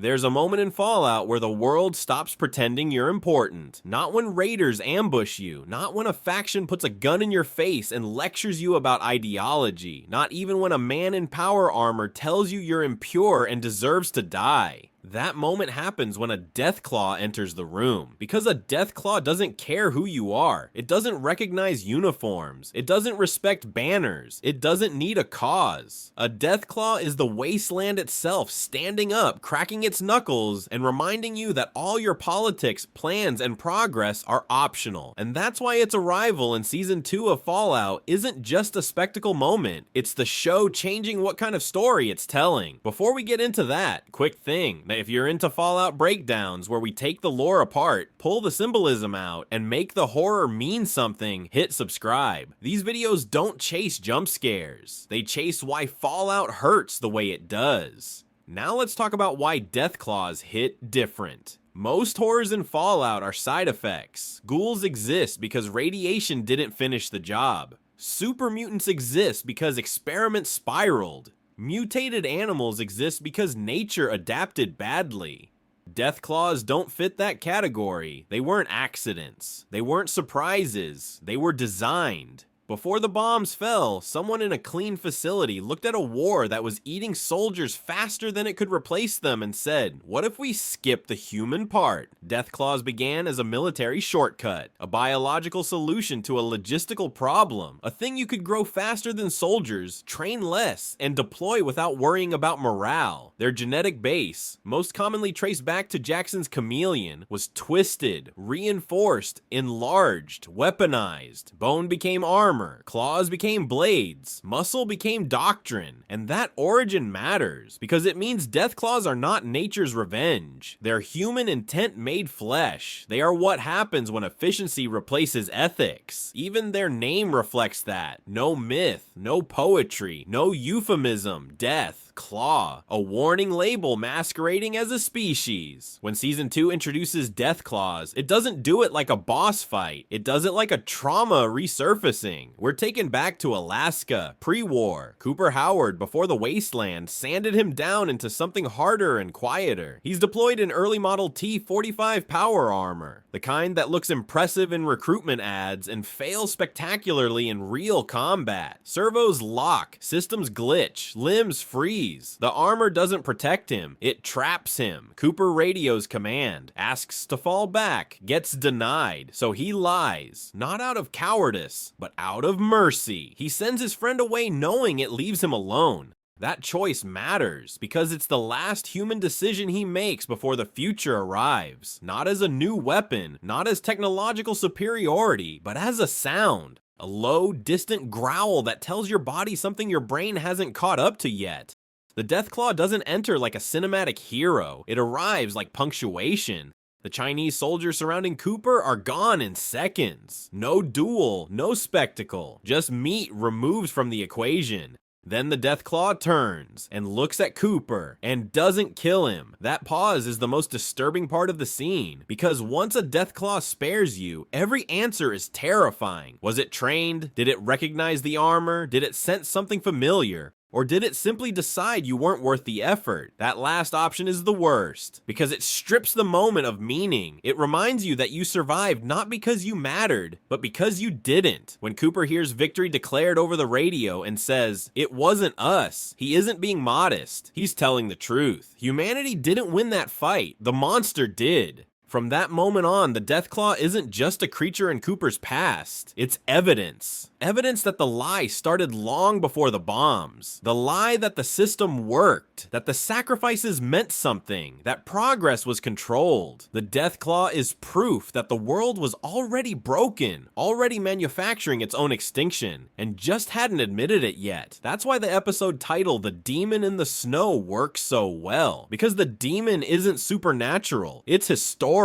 There's a moment in Fallout where the world stops pretending you're important. Not when raiders ambush you, not when a faction puts a gun in your face and lectures you about ideology, not even when a man in power armor tells you you're impure and deserves to die. That moment happens when a Deathclaw enters the room, because a Deathclaw doesn't care who you are. It doesn't recognize uniforms. It doesn't respect banners. It doesn't need a cause. A Deathclaw is the wasteland itself standing up, cracking its knuckles, and reminding you that all your politics, plans, and progress are optional. And that's why its arrival in Season 2 of Fallout isn't just a spectacle moment. It's the show changing what kind of story it's telling. Before we get into that, quick thing. If you're into Fallout breakdowns where we take the lore apart, pull the symbolism out, and make the horror mean something, hit subscribe. These videos don't chase jump scares. They chase why Fallout hurts the way it does. Now let's talk about why Deathclaws hit different. Most horrors in Fallout are side effects. Ghouls exist because radiation didn't finish the job. Super mutants exist because experiments spiraled. Mutated animals exist because nature adapted badly. Deathclaws don't fit that category. They weren't accidents. They weren't surprises. They were designed. Before the bombs fell, someone in a clean facility looked at a war that was eating soldiers faster than it could replace them and said, what if we skip the human part? Deathclaws began as a military shortcut, a biological solution to a logistical problem, a thing you could grow faster than soldiers, train less, and deploy without worrying about morale. Their genetic base, most commonly traced back to Jackson's chameleon, was twisted, reinforced, enlarged, weaponized. Bone became armor. Claws became blades, muscle became doctrine, and that origin matters because it means Deathclaws are not nature's revenge. They're human intent made flesh. They are what happens when efficiency replaces ethics. Even their name reflects that. No myth, no poetry, no euphemism, death. Claw, a warning label masquerading as a species. When Season 2 introduces Deathclaws, it doesn't do it like a boss fight. It does it like a trauma resurfacing. We're taken back to Alaska, pre-war. Cooper Howard, before the wasteland, sanded him down into something harder and quieter. He's deployed in early model T-45 power armor, the kind that looks impressive in recruitment ads and fails spectacularly in real combat. Servos lock, systems glitch, limbs freeze. The armor doesn't protect him, it traps him. Cooper radios command, asks to fall back, gets denied, so he lies, not out of cowardice, but out of mercy. He sends his friend away knowing it leaves him alone. That choice matters because it's the last human decision he makes before the future arrives. Not as a new weapon, not as technological superiority, but as a sound. A low, distant growl that tells your body something your brain hasn't caught up to yet. The Deathclaw doesn't enter like a cinematic hero, it arrives like punctuation. The Chinese soldiers surrounding Cooper are gone in seconds. No duel, no spectacle, just meat removed from the equation. Then the Deathclaw turns and looks at Cooper and doesn't kill him. That pause is the most disturbing part of the scene, because once a Deathclaw spares you, every answer is terrifying. Was it trained? Did it recognize the armor? Did it sense something familiar? Or did it simply decide you weren't worth the effort? That last option is the worst, because it strips the moment of meaning. It reminds you that you survived not because you mattered, but because you didn't. When Cooper hears victory declared over the radio and says, "It wasn't us," he isn't being modest. He's telling the truth. Humanity didn't win that fight. The monster did. From that moment on, the Deathclaw isn't just a creature in Cooper's past. It's evidence. Evidence that the lie started long before the bombs. The lie that the system worked, that the sacrifices meant something, that progress was controlled. The Deathclaw is proof that the world was already broken, already manufacturing its own extinction, and just hadn't admitted it yet. That's why the episode title, The Demon in the Snow, works so well. Because the demon isn't supernatural, it's historical.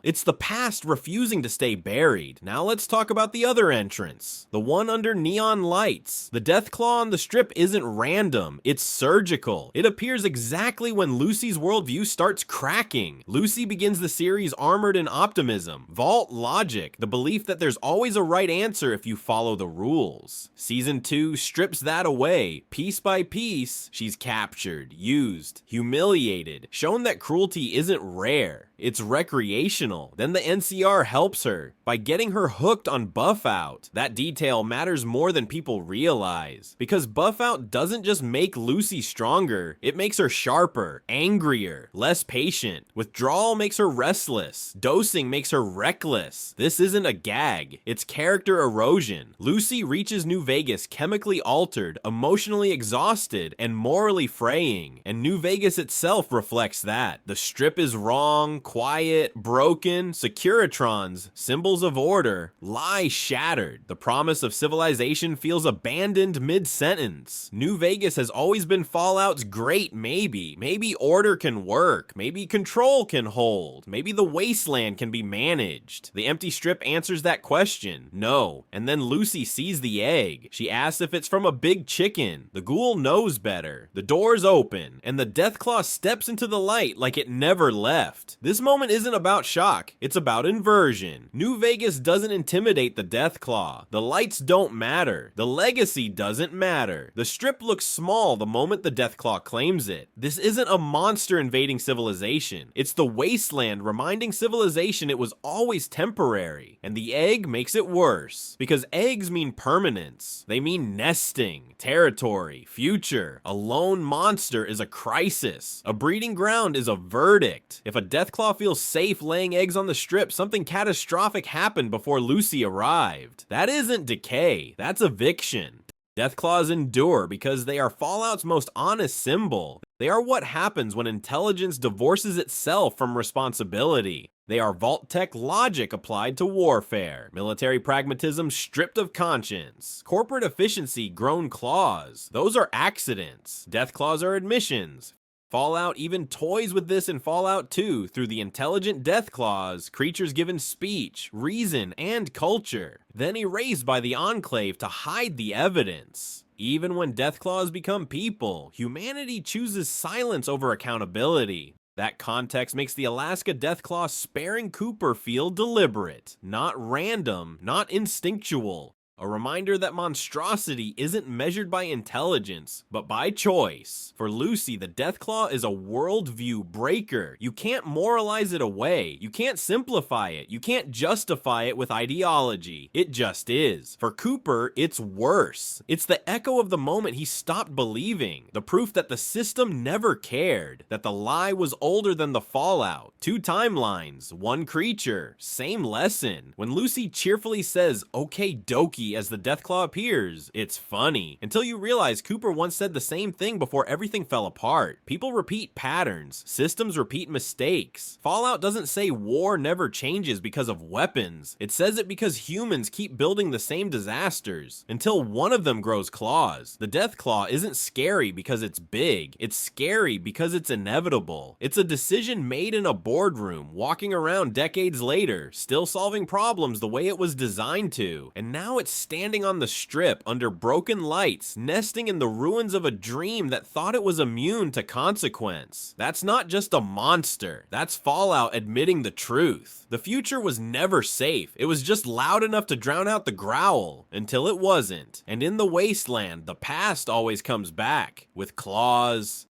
It's the past refusing to stay buried. Now let's talk about the other entrance. The one one under neon lights. The Deathclaw on the strip isn't random, it's surgical. It appears exactly when Lucy's worldview starts cracking. Lucy begins the series armored in optimism, vault logic, the belief that there's always a right answer if you follow the rules. Season 2 strips that away. Piece by piece, she's captured, used, humiliated, shown that cruelty isn't rare, it's recreational. Then the NCR helps her by getting her hooked on Buff-Out. That detail matters more than people realize, because Buff-Out doesn't just make Lucy stronger, it makes her sharper, angrier, less patient. Withdrawal makes her restless. Dosing makes her reckless. This isn't a gag, it's character erosion. Lucy reaches New Vegas chemically altered, emotionally exhausted, and morally fraying, and New Vegas itself reflects that. The strip is wrong, quiet, broken, Securitrons, symbols of order, lie shattered. The promise of civilization feels abandoned mid-sentence. New Vegas has always been Fallout's great maybe. Maybe order can work, maybe control can hold, maybe the wasteland can be managed. The empty strip answers that question, no. And then Lucy sees the egg. She asks if it's from a big chicken. The ghoul knows better. The door's open, and the Deathclaw steps into the light like it never left. This moment isn't about shock, it's about inversion. New Vegas doesn't intimidate the Deathclaw. The lights don't matter. The legacy doesn't matter. The strip looks small the moment the Deathclaw claims it. This isn't a monster invading civilization. It's the wasteland reminding civilization it was always temporary. And the egg makes it worse, because eggs mean permanence. They mean nesting, territory, future. A lone monster is a crisis. A breeding ground is a verdict. If a Deathclaw feels safe laying eggs on the strip, something catastrophic happened before Lucy arrived. That isn't decay, that's eviction. Deathclaws endure because they are Fallout's most honest symbol. They are what happens when intelligence divorces itself from responsibility. They are Vault-Tec logic applied to warfare, military pragmatism stripped of conscience, corporate efficiency grown claws. Those are accidents. Deathclaws are admissions. Fallout even toys with this in Fallout 2 through the intelligent Deathclaws, creatures given speech, reason, and culture, then erased by the Enclave to hide the evidence. Even when Deathclaws become people, humanity chooses silence over accountability. That context makes the Alaska Deathclaw sparing Cooper feel deliberate, not random, not instinctual. A reminder that monstrosity isn't measured by intelligence, but by choice. For Lucy, the Deathclaw is a worldview breaker. You can't moralize it away. You can't simplify it. You can't justify it with ideology. It just is. For Cooper, it's worse. It's the echo of the moment he stopped believing. The proof that the system never cared. That the lie was older than the fallout. 2 timelines, 1 creature, same lesson. When Lucy cheerfully says, "Okay, dokie," as the Deathclaw appears, it's funny, until you realize Cooper once said the same thing before everything fell apart. People repeat patterns, systems repeat mistakes. Fallout doesn't say war never changes because of weapons, it says it because humans keep building the same disasters, until one of them grows claws. The Deathclaw isn't scary because it's big, it's scary because it's inevitable. It's a decision made in a boardroom, walking around decades later, still solving problems the way it was designed to, and now it's standing on the strip under broken lights, nesting in the ruins of a dream that thought it was immune to consequence. That's not just a monster, that's Fallout admitting the truth. The future was never safe, it was just loud enough to drown out the growl, until it wasn't. And in the wasteland, the past always comes back, with claws,